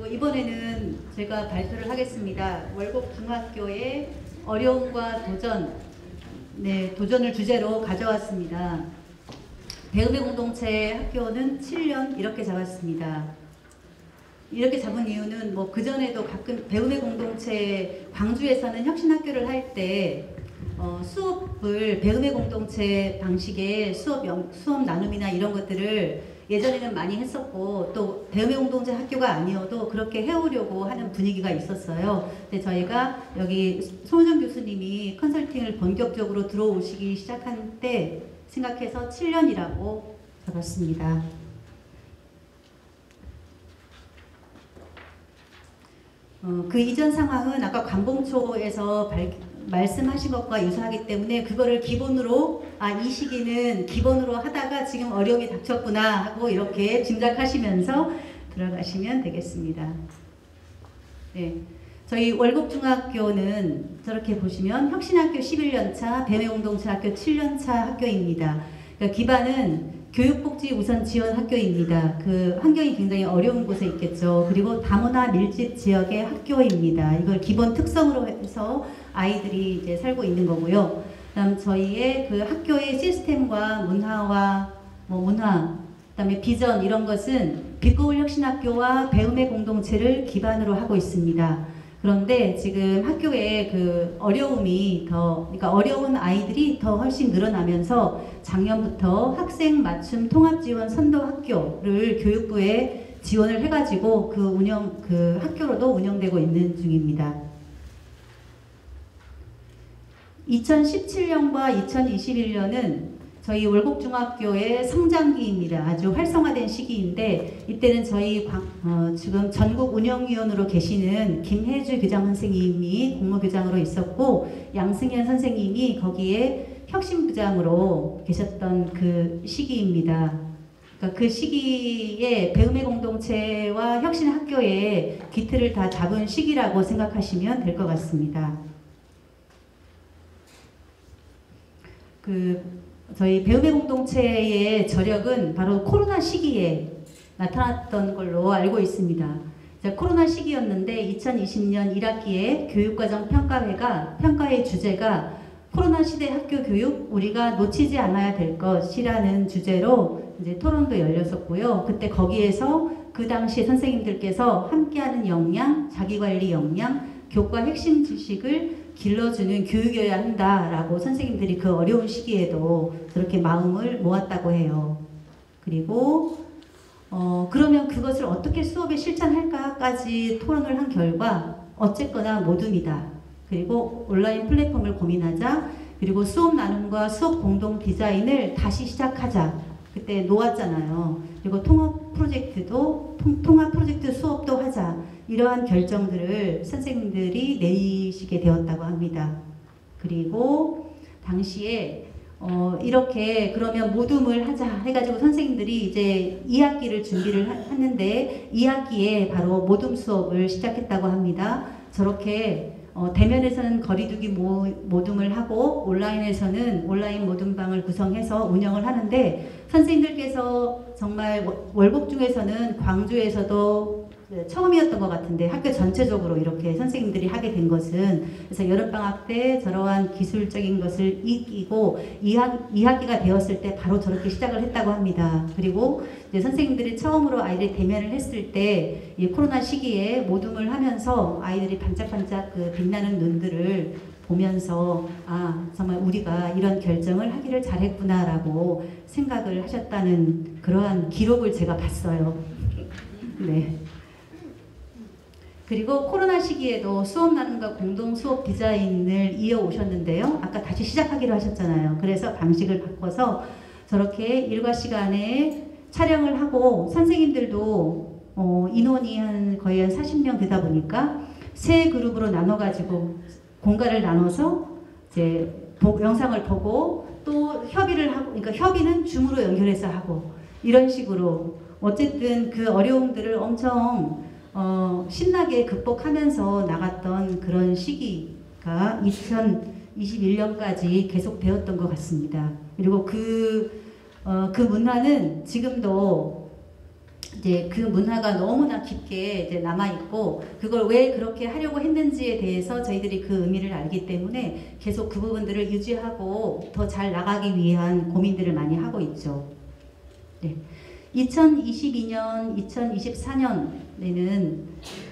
그리고 이번에는 제가 발표를 하겠습니다. 월곡 중학교의 어려움과 도전, 도전을 주제로 가져왔습니다. 배움의 공동체 학교는 7년 이렇게 잡았습니다. 이렇게 잡은 이유는 뭐 그전에도 가끔 배움의 공동체 광주에서는 혁신학교를 할 때 수업을 배움의 공동체 방식의 수업 나눔이나 이런 것들을 예전에는 많이 했었고, 또 배움의 공동체 학교가 아니어도 그렇게 해오려고 하는 분위기가 있었어요. 근데 저희가 여기 손호정 교수님이 컨설팅을 본격적으로 들어오시기 시작한 때 생각해서 7년이라고 잡았습니다. 그 이전 상황은 아까 관봉초에서 말씀하신 것과 유사하기 때문에 그거를 기본으로 이 시기는 기본으로 하다가 지금 어려움이 닥쳤구나 하고 이렇게 짐작하시면서 들어가시면 되겠습니다. 네, 저희 월곡중학교는 저렇게 보시면 혁신학교 11년차, 배움의공동체 학교 7년차 학교입니다. 그러니까 기반은 교육복지 우선 지원 학교입니다. 그 환경이 굉장히 어려운 곳에 있겠죠. 그리고 다문화 밀집 지역의 학교입니다. 이걸 기본 특성으로 해서 아이들이 이제 살고 있는 거고요. 그다음 저희의 그 학교의 시스템과 문화와 그다음에 비전 이런 것은 빛거울 혁신학교와 배움의 공동체를 기반으로 하고 있습니다. 그런데 지금 학교에 그 어려움이 그러니까 어려운 아이들이 더 훨씬 늘어나면서 작년부터 학생 맞춤 통합지원 선도학교를 교육부에 지원을 해가지고 그 학교로도 운영되고 있는 중입니다. 2017년과 2021년은 저희 월곡중학교의 성장기입니다. 아주 활성화된 시기인데 이때는 저희 지금 전국 운영위원으로 계시는 김혜주 교장 선생님이 공무교장으로 있었고 양승현 선생님이 거기에 혁신부장으로 계셨던 그 시기입니다. 그러니까 그 시기에 배움의 공동체와 혁신학교의 기틀을 다 잡은 시기라고 생각하시면 될 것 같습니다. 저희 배움의 공동체의 저력은 바로 코로나 시기에 나타났던 걸로 알고 있습니다. 코로나 시기였는데 2020년 1학기에 교육과정 평가회가 평가의 주제가 코로나 시대 학교 교육 우리가 놓치지 않아야 될 것이라는 주제로 이제 토론도 열렸었고요. 그때 거기에서 그 당시 선생님들께서 함께하는 역량, 자기관리 역량, 교과 핵심 지식을 길러주는 교육이어야 한다라고 선생님들이 그 어려운 시기에도 그렇게 마음을 모았다고 해요. 그리고 그러면 그것을 어떻게 수업에 실천할까까지 토론을 한 결과 어쨌거나 모둠이다. 그리고 온라인 플랫폼을 고민하자. 그리고 수업 나눔과 수업 공동 디자인을 다시 시작하자. 그때 놓았잖아요. 그리고 통합 프로젝트 수업도 하자. 이러한 결정들을 선생님들이 내리시게 되었다고 합니다. 그리고 당시에 이렇게 그러면 모둠을 하자 해가지고 선생님들이 이제 2학기를 준비를 했는데 2학기에 바로 모둠 수업을 시작했다고 합니다. 저렇게 대면에서는 거리두기 모둠을 하고 온라인에서는 온라인 모둠방을 구성해서 운영을 하는데 선생님들께서 정말 월곡중에서는 광주에서도 처음이었던 것 같은데 학교 전체적으로 이렇게 선생님들이 하게 된 것은 그래서 여름방학 때 저러한 기술적인 것을 익히고 2학기가 되었을 때 바로 저렇게 시작을 했다고 합니다. 그리고 이제 선생님들이 처음으로 아이들이 대면을 했을 때 이 코로나 시기에 모둠을 하면서 아이들이 반짝반짝 그 빛나는 눈들을 보면서 정말 우리가 이런 결정을 하기를 잘했구나라고 생각을 하셨다는 그러한 기록을 제가 봤어요. 네. 그리고 코로나 시기에도 수업 나눔과 공동 수업 디자인을 이어오셨는데요. 아까 다시 시작하기로 하셨잖아요. 그래서 방식을 바꿔서 저렇게 일과 시간에 촬영을 하고 선생님들도 인원이 거의 한 40명 되다 보니까 세 그룹으로 나눠가지고 공간을 나눠서 이제 영상을 보고 또 협의를 하고, 그러니까 협의는 줌으로 연결해서 하고 이런 식으로 어쨌든 그 어려움들을 엄청 신나게 극복하면서 나갔던 그런 시기가 2021년까지 계속되었던 것 같습니다. 그리고 그 문화는 지금도 이제 그 문화가 너무나 깊게 이제 남아있고, 그걸 왜 그렇게 하려고 했는지에 대해서 저희들이 그 의미를 알기 때문에 계속 그 부분들을 유지하고 더 잘 나가기 위한 고민들을 많이 하고 있죠. 네. 2022년, 2024년에는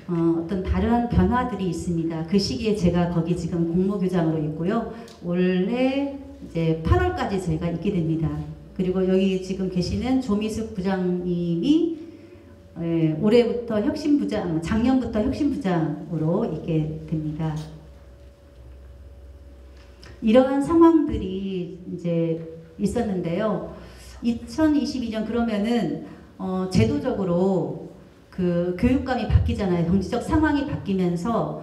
어떤 다른 변화들이 있습니다. 그 시기에 제가 거기 지금 공모교장으로 있고요. 올해 이제 8월까지 저희가 있게 됩니다. 그리고 여기 지금 계시는 조미숙 부장님이 올해부터 혁신부장, 작년부터 혁신부장으로 있게 됩니다. 이러한 상황들이 이제 있었는데요. 2022년 그러면은 제도적으로 그 교육감이 바뀌잖아요. 정치적 상황이 바뀌면서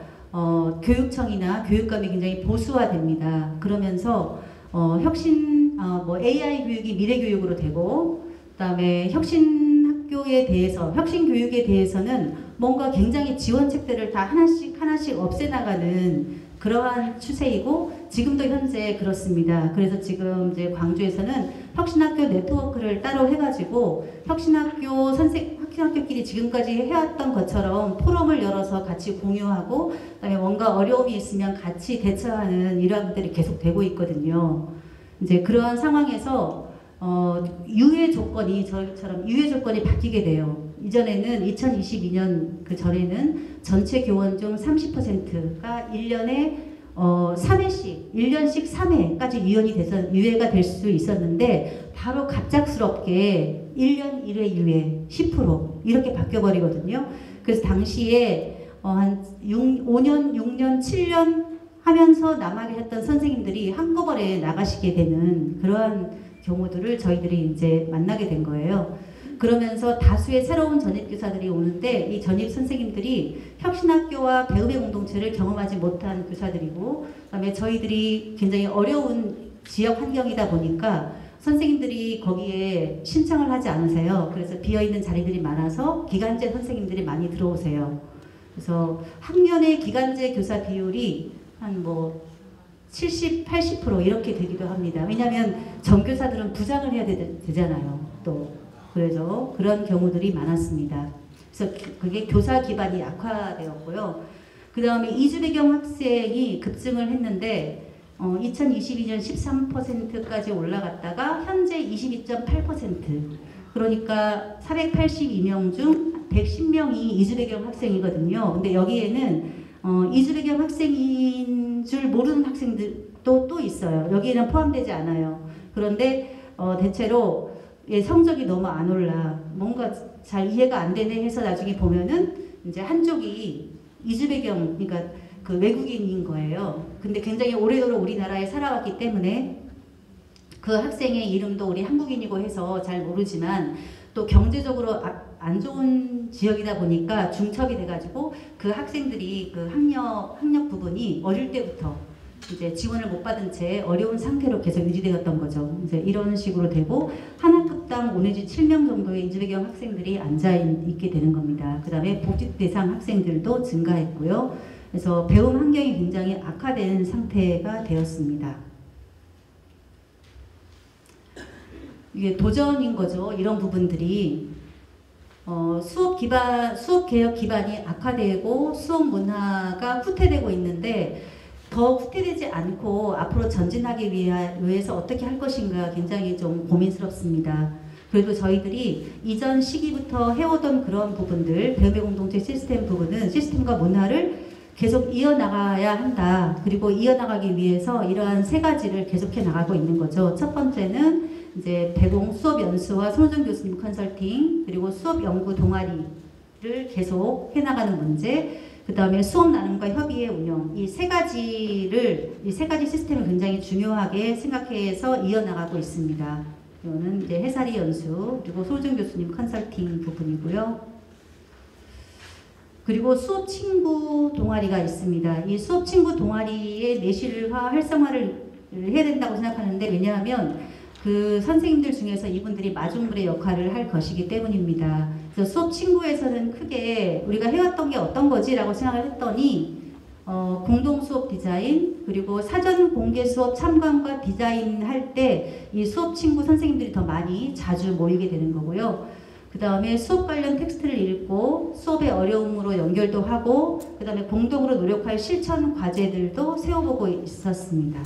교육청이나 교육감이 굉장히 보수화됩니다. 그러면서 혁신 뭐 AI 교육이 미래 교육으로 되고, 그다음에 혁신 학교에 대해서, 혁신 교육에 대해서는 뭔가 굉장히 지원책들을 다 하나씩 없애나가는 그러한 추세이고, 지금도 현재 그렇습니다. 그래서 지금 이제 광주에서는 혁신학교 네트워크를 따로 해가지고 혁신학교끼리 지금까지 해왔던 것처럼 포럼을 열어서 같이 공유하고, 그다음에 뭔가 어려움이 있으면 같이 대처하는 이러한 것들이 계속 되고 있거든요. 이제 그러한 상황에서 유예 조건이, 저희처럼 유예 조건이 바뀌게 돼요. 이전에는 2022년 그 전에는 전체 교원 중 30%가 1년에 3회씩, 1년씩 3회까지 유예가 될 수 있었는데, 바로 갑작스럽게 1년 1회 유예 10% 이렇게 바뀌어버리거든요. 그래서 당시에 한 5년, 6년, 7년 하면서 남아 계셨던 선생님들이 한꺼번에 나가시게 되는 그러한 경우들을 저희들이 이제 만나게 된 거예요. 그러면서 다수의 새로운 전입교사들이 오는데, 이 전입 선생님들이 혁신학교와 배움의 공동체를 경험하지 못한 교사들이고, 그다음에 저희들이 굉장히 어려운 지역 환경이다 보니까 선생님들이 거기에 신청을 하지 않으세요. 그래서 비어있는 자리들이 많아서 기간제 선생님들이 많이 들어오세요. 그래서 학년의 기간제 교사 비율이 한 뭐 70, 80% 이렇게 되기도 합니다. 왜냐하면 전교사들은 부장을 해야 되잖아요. 또 그래서 그런 경우들이 많았습니다. 그래서 그게 교사 기반이 악화되었고요. 그 다음에 이주 배경 학생이 급증을 했는데 2022년 13%까지 올라갔다가 현재 22.8%, 그러니까 482명 중 110명이 이주 배경 학생이거든요. 근데 여기에는 이주 배경 학생인 줄 모르는 학생들도 또 있어요. 여기에는 포함되지 않아요. 그런데 대체로 성적이 너무 안 올라, 뭔가 잘 이해가 안 되네 해서 나중에 보면은 이제 한쪽이 이주 배경, 그러니까 그 외국인인 거예요. 근데 굉장히 오래도록 우리나라에 살아왔기 때문에 그 학생의 이름도 우리 한국인이고 해서 잘 모르지만, 또 경제적으로 안 좋은 지역이다 보니까 중첩이 돼가지고 그 학생들이 그 학력 부분이 어릴 때부터 이제 지원을 못 받은 채 어려운 상태로 계속 유지되었던 거죠. 이제 이런 식으로 되고, 한 학급당 5 내지 7명 정도의 이주배경 학생들이 앉아있게 되는 겁니다. 그 다음에 복직 대상 학생들도 증가했고요. 그래서 배움 환경이 굉장히 악화된 상태가 되었습니다. 이게 도전인 거죠. 이런 부분들이 수업 개혁 기반이 악화되고 수업 문화가 후퇴되고 있는데, 더 후퇴되지 않고 앞으로 전진하기 위해서 어떻게 할 것인가 굉장히 좀 고민스럽습니다. 그래도 저희들이 이전 시기부터 해오던 그런 부분들, 배움의 공동체 시스템 부분은 시스템과 문화를 계속 이어나가야 한다. 그리고 이어나가기 위해서 이러한 세 가지를 계속해 나가고 있는 거죠. 첫 번째는 이제 배공 수업 연수와 손호정 교수님 컨설팅, 그리고 수업 연구 동아리를 계속 해나가는 문제, 그 다음에 수업 나눔과 협의의 운영, 이 세 가지 시스템을 굉장히 중요하게 생각해서 이어나가고 있습니다. 이거는 이제 해사리 연수, 그리고 손호정 교수님 컨설팅 부분이고요. 그리고 수업 친구 동아리가 있습니다. 이 수업 친구 동아리의 내실화 활성화를 해야 된다고 생각하는데, 왜냐하면 그 선생님들 중에서 이분들이 마중물의 역할을 할 것이기 때문입니다. 그래서 수업 친구에서는 크게 우리가 해왔던 게 어떤 거지? 라고 생각을 했더니 공동 수업 디자인, 그리고 사전 공개 수업 참관과 디자인 할 때 이 수업 친구 선생님들이 더 많이 자주 모이게 되는 거고요. 그 그 다음에 수업 관련 텍스트를 읽고 수업의 어려움으로 연결도 하고 그 다음에 공동으로 노력할 실천 과제들도 세워보고 있었습니다.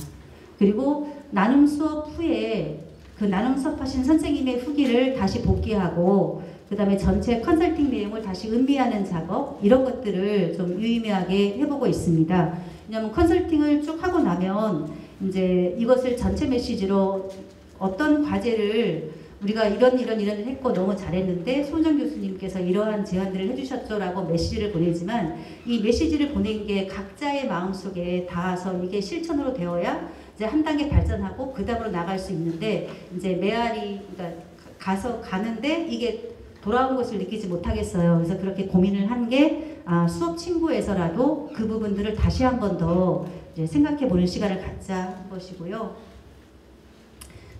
그리고 나눔 수업 후에 그 나눔 수업하신 선생님의 후기를 다시 복기하고 그 다음에 전체 컨설팅 내용을 다시 음미하는 작업 이런 것들을 좀 유의미하게 해보고 있습니다. 왜냐하면 컨설팅을 쭉 하고 나면 이제 이것을 전체 메시지로 어떤 과제를 우리가 이런 했고 너무 잘했는데 손정 교수님께서 이러한 제안들을 해주셨죠 라고 메시지를 보내지만 이 메시지를 보낸 게 각자의 마음속에 닿아서 이게 실천으로 되어야 이제 한 단계 발전하고 그 다음으로 나갈 수 있는데 이제 메아리 그러니까 가는데 이게 돌아온 것을 느끼지 못하겠어요. 그래서 그렇게 고민을 한 게 수업 친구에서라도 그 부분들을 다시 한 번 더 생각해 보는 시간을 갖자 것이고요.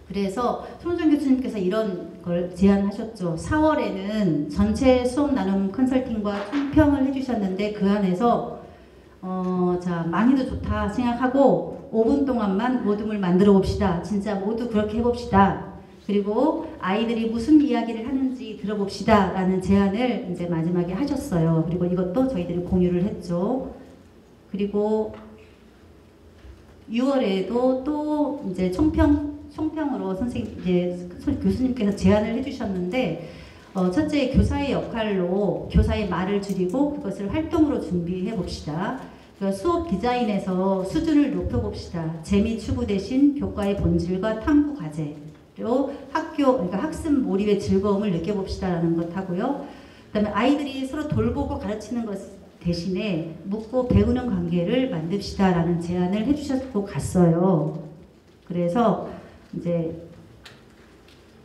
그래서 손정 교수님께서 이런 걸 제안하셨죠. 4월에는 전체 수업 나눔 컨설팅과 총평을 해주셨는데 그 안에서 자 많이도 좋다 생각하고 5분 동안만 모둠을 만들어 봅시다. 진짜 모두 그렇게 해봅시다. 그리고 아이들이 무슨 이야기를 하는지 들어봅시다 라는 제안을 이제 마지막에 하셨어요. 그리고 이것도 저희들이 공유를 했죠. 그리고 6월에도 또 이제 총평으로 교수님께서 제안을 해주셨는데 첫째 교사의 역할로 교사의 말을 줄이고 그것을 활동으로 준비해 봅시다. 그러니까 수업 디자인에서 수준을 높여봅시다. 재미 추구 대신 교과의 본질과 탐구 과제로 그러니까 학습 몰입의 즐거움을 느껴봅시다라는 것 하고요. 그다음에 아이들이 서로 돌보고 가르치는 것 대신에 묻고 배우는 관계를 만듭시다라는 제안을 해주셨고 갔어요. 그래서 이제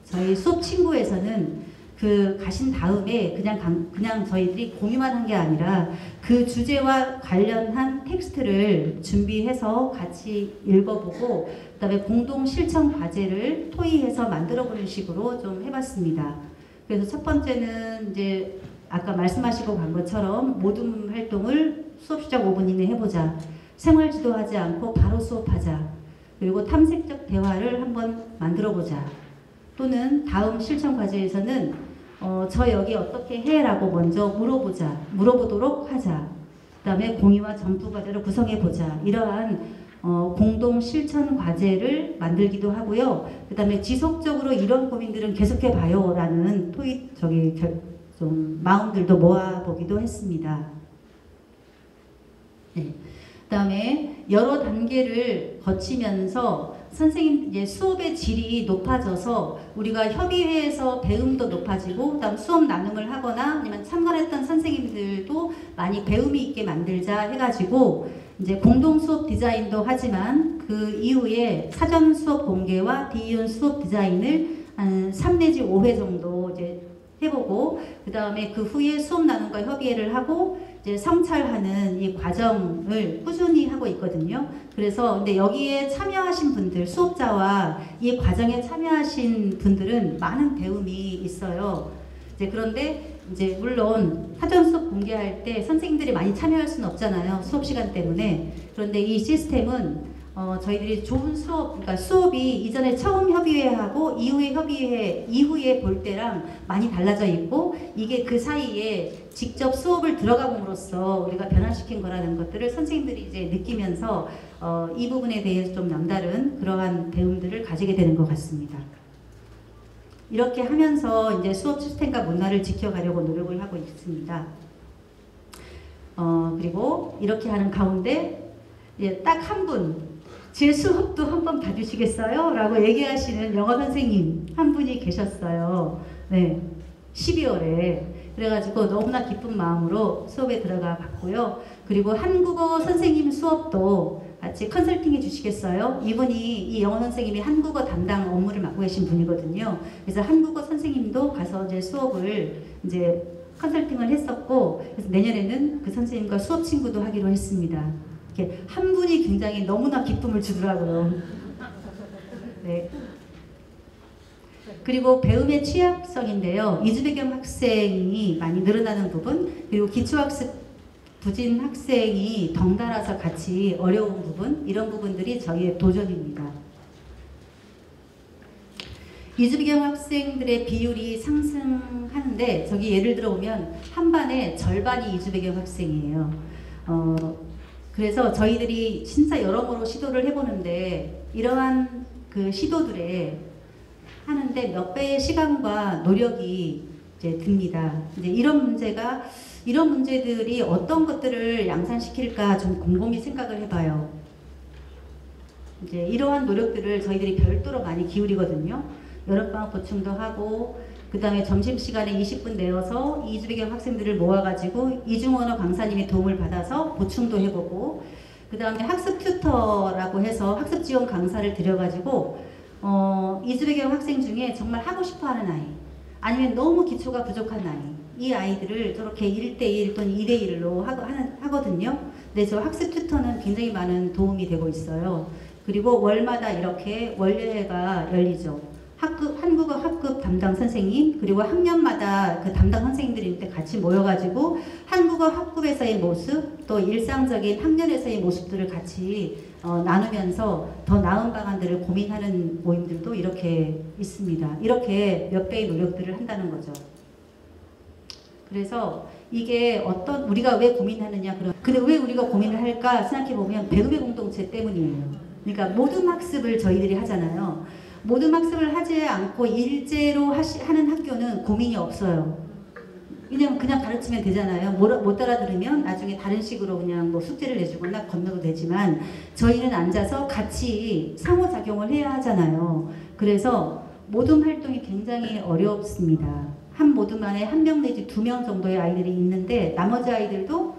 저희 수업 친구에서는 그 가신 다음에 그냥 저희들이 공유만 한 게 아니라 그 주제와 관련한 텍스트를 준비해서 같이 읽어보고 그다음에 공동 실천 과제를 토의해서 만들어보는 식으로 좀 해봤습니다. 그래서 첫 번째는 이제 아까 말씀하시고 간 것처럼 모둠 활동을 수업 시작 5분 이내 해보자. 생활 지도하지 않고 바로 수업하자. 그리고 탐색적 대화를 한번 만들어보자. 또는 다음 실천 과제에서는 저 여기 어떻게 해? 라고 먼저 물어보도록 하자. 그 다음에 공유와 점프 과제를 구성해보자. 이러한 공동 실천 과제를 만들기도 하고요. 그 다음에 지속적으로 이런 고민들은 계속해봐요 라는 좀 마음들도 모아보기도 했습니다. 네. 그 다음에 여러 단계를 거치면서 선생님 이제 수업의 질이 높아져서 우리가 협의회에서 배움도 높아지고 그다음 수업 나눔을 하거나 아니면 참관했던 선생님들도 많이 배움이 있게 만들자 해가지고 이제 공동 수업 디자인도 하지만 그 이후에 사전 수업 공개와 디이온 수업 디자인을 한 3 내지 5회 정도 이제 해보고 그 다음에 그 후에 수업 나눔과 협의회를 하고 이제 성찰하는 이 과정을 꾸준히 하고 있거든요. 그래서 근데 여기에 참여하신 분들, 수업자와 이 과정에 참여하신 분들은 많은 배움이 있어요. 이제 그런데 이제 물론 사전 수업 공개할 때 선생님들이 많이 참여할 수는 없잖아요. 수업 시간 때문에. 그런데 이 시스템은 저희들이 좋은 수업, 그러니까 수업이 이전에 처음 협의회하고 이후에 볼 때랑 많이 달라져 있고 이게 그 사이에 직접 수업을 들어가 봄으로써 우리가 변화시킨 거라는 것들을 선생님들이 이제 느끼면서 이 부분에 대해서 좀 남다른 그러한 배움들을 가지게 되는 것 같습니다. 이렇게 하면서 이제 수업 시스템과 문화를 지켜가려고 노력을 하고 있습니다. 그리고 이렇게 하는 가운데 딱 한 분, 제 수업도 한번 봐주시겠어요? 라고 얘기하시는 영어 선생님 한 분이 계셨어요. 네, 12월에. 그래가지고 너무나 기쁜 마음으로 수업에 들어가 봤고요. 그리고 한국어 선생님 수업도 같이 컨설팅 해주시겠어요? 이분이 이 영어 선생님이 한국어 담당 업무를 맡고 계신 분이거든요. 그래서 한국어 선생님도 가서 이제 수업을 이제 컨설팅을 했었고, 그래서 내년에는 그 선생님과 수업 친구도 하기로 했습니다. 이렇게 한 분이 굉장히 너무나 기쁨을 주더라고요. 네. 그리고 배움의 취약성인데요. 이주배경 학생이 많이 늘어나는 부분, 그리고 기초학습 부진 학생이 덩달아서 같이 어려운 부분, 이런 부분들이 저희의 도전입니다. 이주 배경 학생들의 비율이 상승하는데 저기 예를 들어 보면 한 반에 절반이 이주 배경 학생이에요. 그래서 저희들이 진짜 여러모로 시도를 해보는데 이러한 그 시도들에 하는데 몇 배의 시간과 노력이 이제 듭니다. 이제 이런 문제들이 어떤 것들을 양산시킬까 좀 곰곰이 생각을 해봐요. 이제 이러한 노력들을 저희들이 별도로 많이 기울이거든요. 여름방학 보충도 하고 그 다음에 점심시간에 20분 내어서 이주 배경 학생들을 모아가지고 이중언어 강사님의 도움을 받아서 보충도 해보고 그 다음에 학습 튜터라고 해서 학습 지원 강사를 들여가지고 이주 배경 학생 중에 정말 하고 싶어하는 아이 아니면 너무 기초가 부족한 아이 이 아이들을 저렇게 1대1 또는 2대1로 하거든요. 근데 저 학습 튜터는 굉장히 많은 도움이 되고 있어요. 그리고 월마다 이렇게 월요회가 열리죠. 한국어 학급 담당 선생님 그리고 학년마다 그 담당 선생님들이 이때 같이 모여가지고 한국어 학급에서의 모습 또 일상적인 학년에서의 모습들을 같이 나누면서 더 나은 방안들을 고민하는 모임들도 이렇게 있습니다. 이렇게 몇 배의 노력들을 한다는 거죠. 그래서 이게 우리가 왜 고민하느냐 근데 왜 우리가 고민을 할까 생각해보면 배움의 공동체 때문이에요. 그러니까 모든 학습을 저희들이 하잖아요. 모든 학습을 하지 않고 일제로 하는 학교는 고민이 없어요. 그냥 가르치면 되잖아요. 못 알아들으면 나중에 다른 식으로 그냥 뭐 숙제를 내주거나 건너도 되지만 저희는 앉아서 같이 상호작용을 해야 하잖아요. 그래서 모둠 활동이 굉장히 어렵습니다. 한 모둠 안에 1명 내지 2명 정도의 아이들이 있는데 나머지 아이들도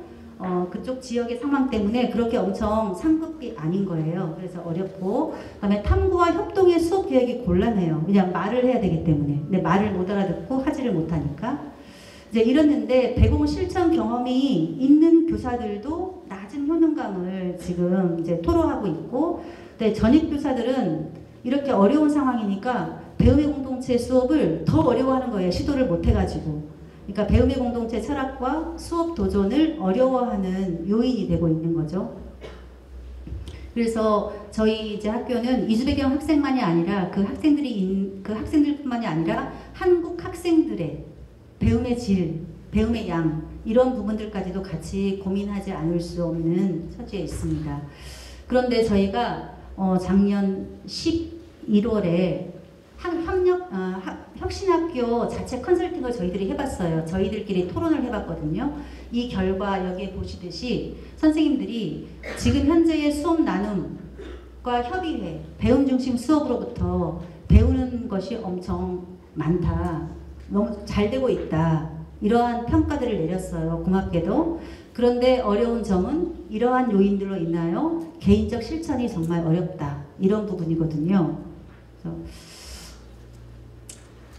그쪽 지역의 상황 때문에 그렇게 엄청 상급이 아닌 거예요. 그래서 어렵고 그다음에 탐구와 협동의 수업 계획이 곤란해요. 그냥 말을 해야 되기 때문에. 근데 말을 못 알아듣고 하지를 못하니까 이제 이랬는데 배공 실천 경험이 있는 교사들도 낮은 효능감을 지금 이제 토로하고 있고 근데 전입 교사들은 이렇게 어려운 상황이니까 배움의 공동체 수업을 더 어려워하는 거예요. 시도를 못 해가지고. 그러니까 배움의 공동체 철학과 수업 도전을 어려워하는 요인이 되고 있는 거죠. 그래서 저희 이제 학교는 이주 배경 학생만이 아니라 그 학생들뿐만이 아니라 한국 학생들의 배움의 질, 배움의 양 이런 부분들까지도 같이 고민하지 않을 수 없는 처지에 있습니다. 그런데 저희가 작년 11월에 혁신학교 자체 컨설팅을 저희들이 해봤어요. 저희들끼리 토론을 해봤거든요. 이 결과 여기에 보시듯이 선생님들이 지금 현재의 수업 나눔과 협의회, 배움 중심 수업으로부터 배우는 것이 엄청 많다. 너무 잘 되고 있다. 이러한 평가들을 내렸어요. 고맙게도. 그런데 어려운 점은 이러한 요인들로 인하여 개인적 실천이 정말 어렵다. 이런 부분이거든요. 그래서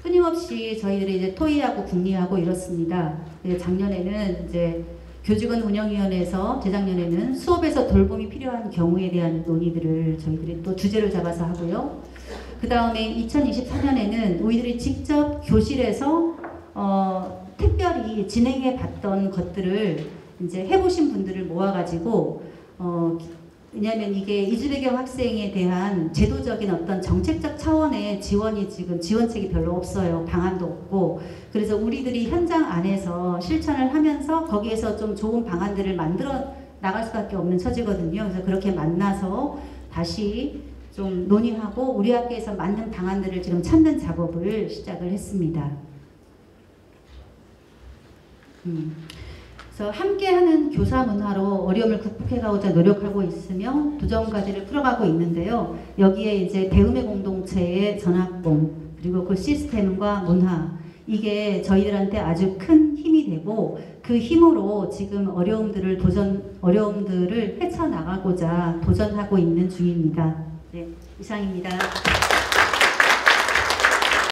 끊임없이 저희들이 이제 토의하고 국리하고 이렇습니다. 작년에는 이제 교직원 운영위원회에서 재작년에는 수업에서 돌봄이 필요한 경우에 대한 논의들을 저희들이 또 주제를 잡아서 하고요. 그 다음에 2024년에는 우리들이 직접 교실에서 특별히 진행해 봤던 것들을 이제 해보신 분들을 모아가지고 왜냐하면 이게 이주 배경 학생에 대한 제도적인 어떤 정책적 차원의 지원책이 별로 없어요. 방안도 없고. 그래서 우리들이 현장 안에서 실천을 하면서 거기에서 좀 좋은 방안들을 만들어 나갈 수밖에 없는 처지거든요. 그래서 그렇게 만나서 다시 좀 논의하고 우리 학교에서 맞는 방안들을 지금 찾는 작업을 시작을 했습니다. 그래서 함께하는 교사 문화로 어려움을 극복해가고자 노력하고 있으며 도전과제를 풀어가고 있는데요. 여기에 이제 배움의 공동체의 전학공 그리고 그 시스템과 문화 이게 저희들한테 아주 큰 힘이 되고 그 힘으로 지금 어려움들을 헤쳐나가고자 도전하고 있는 중입니다. 네, 이상입니다.